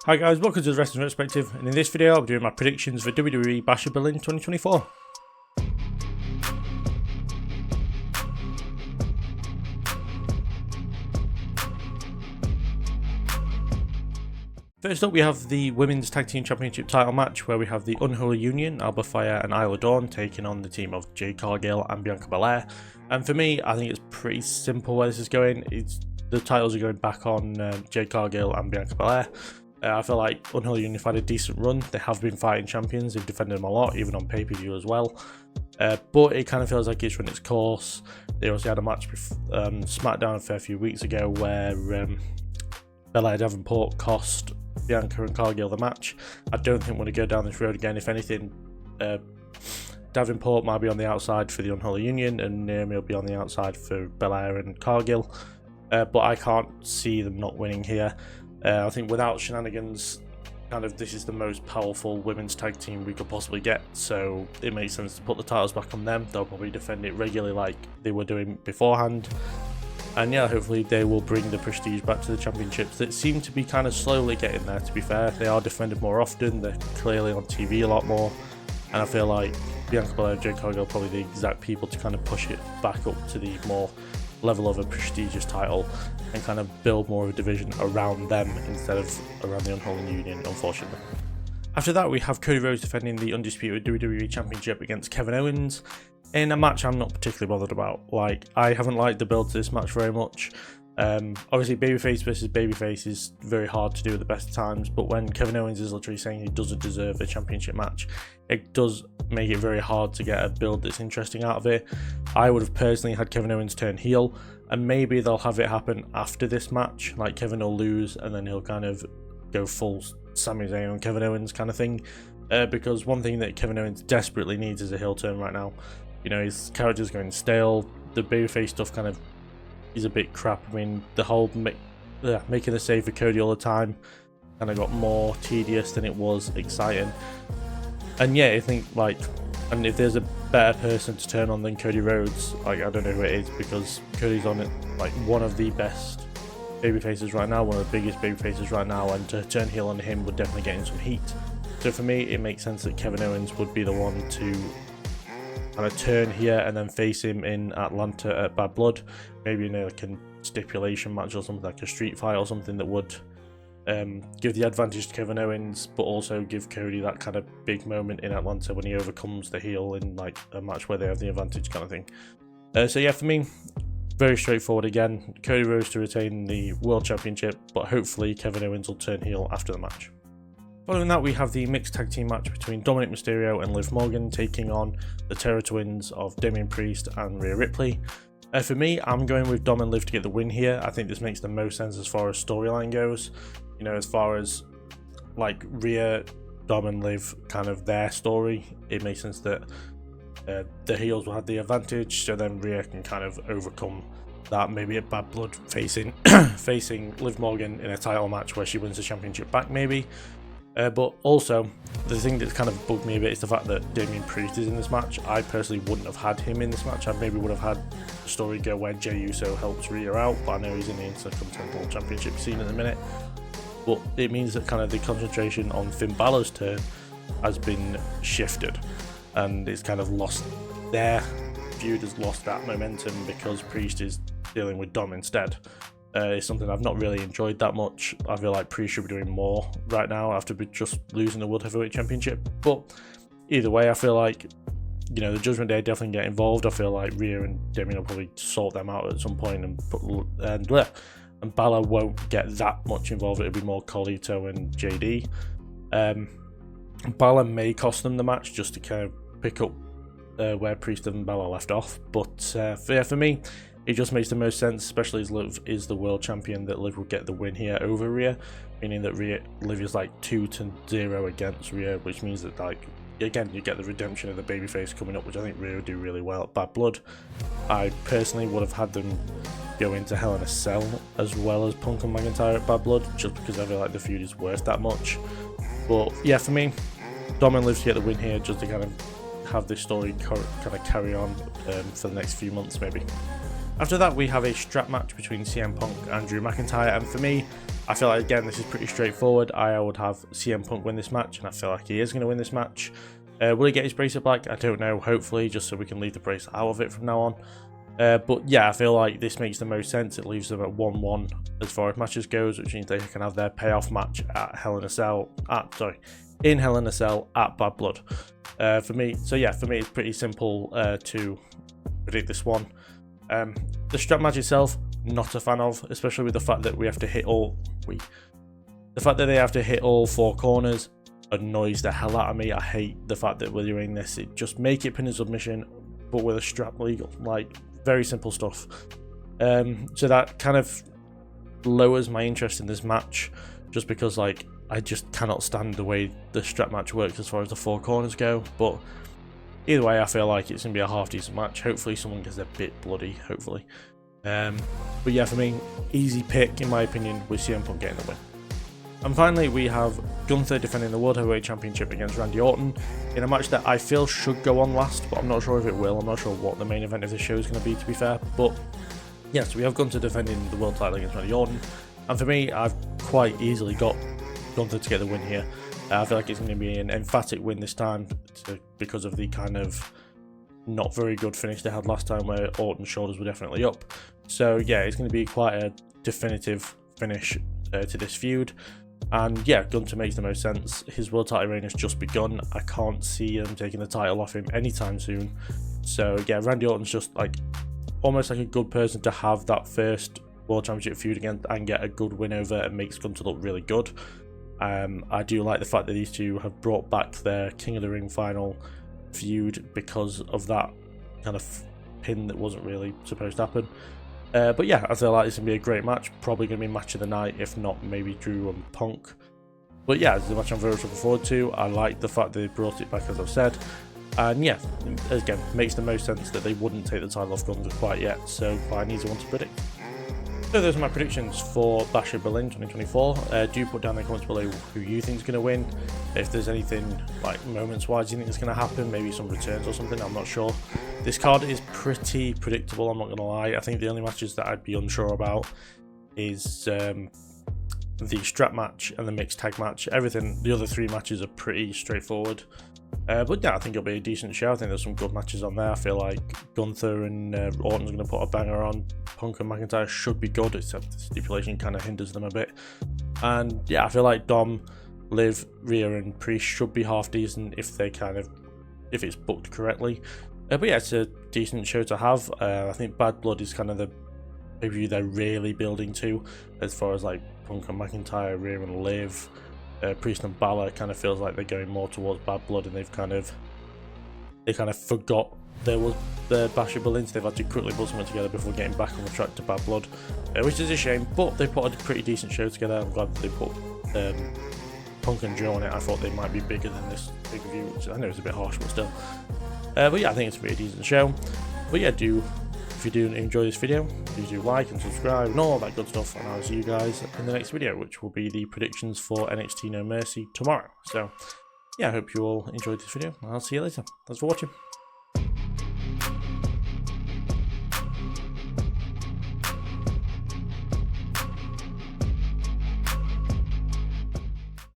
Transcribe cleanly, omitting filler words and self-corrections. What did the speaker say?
Hi guys, welcome to the Wrestling Retrospective, and in this video I'll be doing my predictions for WWE Bash In Berlin 2024. First up we have the Women's Tag Team Championship title match, where we have the Unholy Union, Alba Fire and Isla Dawn taking on the team of Jade Cargill and Bianca Belair. And for me, I think it's pretty simple where this is going. The titles are going back on Jade Cargill and Bianca Belair. I feel like Unholy Union have had a decent run. They have been fighting champions. They've defended them a lot, even on pay-per-view as well. But it kind of feels like it's run its course. They also had a match with SmackDown a fair few weeks ago where Belair Davenport cost Bianca and Cargill the match. I don't think we're going to go down this road again. If anything, Davenport might be on the outside for the Unholy Union, and Naomi will be on the outside for Belair and Cargill. But I can't see them not winning here. I think without shenanigans, this is the most powerful women's tag team we could possibly get, so it makes sense to put the titles back on them. They'll probably defend it regularly like they were doing beforehand, and yeah, hopefully they will bring the prestige back to the championships that seem to be kind of slowly getting there. To be fair, they are defended more often, they're clearly on TV a lot more, and I feel like Bianca Belair and Jade Cargill are probably the exact people to kind of push it back up to the more level of a prestigious title and kind of build more of a division around them instead of around the Unholy Union, unfortunately. After that, we have Cody Rhodes defending the undisputed WWE Championship against Kevin Owens in a match I'm not particularly bothered about. I haven't liked the build to this match very much. Obviously, babyface versus babyface is very hard to do at the best of times, but when Kevin Owens is literally saying he doesn't deserve a championship match, it does make it very hard to get a build that's interesting out of it. I would have personally had Kevin Owens turn heel, and maybe they'll have it happen after this match, like Kevin will lose and then he'll kind of go full Sami Zayn on Kevin Owens kind of thing, because one thing that Kevin Owens desperately needs is a heel turn right now. You know, his character's going stale, the babyface stuff kind of is a bit crap. I mean, the whole making a save for Cody all the time kind of got more tedious than it was exciting. And yeah, I think and if there's a better person to turn on than Cody Rhodes, I don't know who it is, because Cody's on it one of the best babyfaces right now, one of the biggest babyfaces right now, and to turn heel on him would definitely get in some heat. So for me, it makes sense that Kevin Owens would be the one to kind of turn here and then face him in Atlanta at Bad Blood, maybe in a stipulation match or something, like a street fight or something that would give the advantage to Kevin Owens, but also give Cody that kind of big moment in Atlanta when he overcomes the heel in a match where they have the advantage kind of thing. So yeah, for me, very straightforward again. Cody Rhodes to retain the World Championship, but hopefully Kevin Owens will turn heel after the match. Following that, we have the mixed tag team match between Dominic Mysterio and Liv Morgan taking on the Terror Twins of Damian Priest and Rhea Ripley. For me, I'm going with Dom and Liv to get the win here. I think this makes the most sense as far as storyline goes. You know, as far as Rhea, Dom and Liv, kind of their story, it makes sense that the heels will have the advantage, so then Rhea can kind of overcome that, maybe at Bad Blood facing Liv Morgan in a title match where she wins the championship back maybe. But also, the thing that's kind of bugged me a bit is the fact that Damian Priest is in this match. I personally wouldn't have had him in this match. I maybe would have had the story go where Jey Uso helps Rhea out, but I know he's in the Intercontinental Championship scene at the minute. But it means that kind of the concentration on Finn Balor's turn has been shifted, and it's kind of lost, their feud has lost that momentum because Priest is dealing with Dom instead. It's something I've not really enjoyed that much. I feel like Priest should be doing more right now after just losing the World Heavyweight Championship. But either way, I feel like, you know, the Judgment Day definitely get involved. I feel like Rhea and Damian will probably sort them out at some point, and Balor won't get that much involved. It'll be more Carlito and JD. Balor may cost them the match just to kind of pick up where Priest and Balor left off. But for me, it just makes the most sense, especially as Liv is the world champion, that Liv will get the win here over Rhea, meaning that Liv is 2-0 against Rhea, which means that again, you get the redemption of the babyface coming up, which I think Rhea would do really well at Bad Blood. I personally would have had them go into Hell in a Cell as well as Punk and McIntyre at Bad Blood, just because I feel like the feud is worth that much. But yeah, for me, Dom and Liv to get the win here, just to kind of have this story kind of carry on for the next few months maybe. After that, we have a strap match between CM Punk and Drew McIntyre, and for me, I feel like, again, this is pretty straightforward. I would have CM Punk win this match, and I feel like he is going to win this match. Will he get his bracelet back? I don't know, hopefully, just so we can leave the bracelet out of it from now on. But yeah, I feel like this makes the most sense. It leaves them at 1-1 as far as matches goes, which means they can have their payoff match at in Hell in a Cell at Bad Blood. For me, it's pretty simple to predict this one. The strap match itself, not a fan of, especially with the fact that we have to hit the fact that they have to hit all 4 corners annoys the hell out of me. I hate the fact that we're doing this. It just make it pin and submission, but with a strap legal, like very simple stuff. So that kind of lowers my interest in this match, just because like I just cannot stand the way the strap match works as far as the 4 corners go. But either way, I feel like it's gonna be a half decent match. Hopefully someone gets a bit bloody, hopefully. But yeah, for me, easy pick in my opinion with CM Punk getting the win. And finally, we have Gunther defending the World Heavyweight Championship against Randy Orton in a match that I feel should go on last, but I'm not sure if it will. I'm not sure what the main event of the show is going to be, to be fair. But yes, we have Gunther defending the world title against Randy Orton. And for me, I've quite easily got Gunther to get the win here. I feel like it's going to be an emphatic win this time because of the kind of not very good finish they had last time where Orton's shoulders were definitely up. So yeah, it's going to be quite a definitive finish to this feud. And yeah, Gunther makes the most sense. His world title reign has just begun. I can't see him taking the title off him anytime soon. So yeah, Randy Orton's just like almost like a good person to have that first world championship feud against and get a good win over, and makes Gunther look really good. I do like the fact that these two have brought back their King of the Ring final feud because of that kind of pin that wasn't really supposed to happen. But yeah, I feel like it's going to be a great match. Probably going to be match of the night, if not maybe Drew and Punk. But yeah, it's a match I'm very much looking forward to. I like the fact they brought it back, as I've said. And yeah, again, makes the most sense that they wouldn't take the title off Gunther quite yet. So quite an easy one to predict. So those are my predictions for Bash in Berlin 2024. Do put down in the comments below who you think is going to win. If there's anything like moments-wise you think is going to happen, maybe some returns or something, I'm not sure. This card is pretty predictable, I'm not going to lie. I think the only matches that I'd be unsure about is the strap match and the mixed tag match. Everything, the other 3 matches are pretty straightforward. But yeah, I think it'll be a decent show. I think there's some good matches on there. I feel like Gunther and Orton's going to put a banger on. Punk and McIntyre should be good, except the stipulation kind of hinders them a bit. And yeah, I feel like Dom, Liv, Rhea and Priest should be half decent if it's booked correctly. But yeah, it's a decent show to have. I think Bad Blood is kind of the pay-per-view they're really building to, as far as like Punk and McIntyre, Rhea and Liv. Priest and Balor kind of feels like they're going more towards Bad Blood, and they kind of forgot there was the Bash in Berlin, so they've had to quickly put something together before getting back on the track to Bad Blood, which is a shame. But they put a pretty decent show together. I'm glad that they put Punk and Drew on it. I thought they might be bigger than this pay-per-view, which I know it's a bit harsh, but still. But yeah, I think it's a pretty decent show. But yeah, if you do enjoy this video, please do like and subscribe and all that good stuff, and I'll see you guys in the next video, which will be the predictions for NXT No Mercy tomorrow. So yeah, I hope you all enjoyed this video, and I'll see you later. Thanks for watching.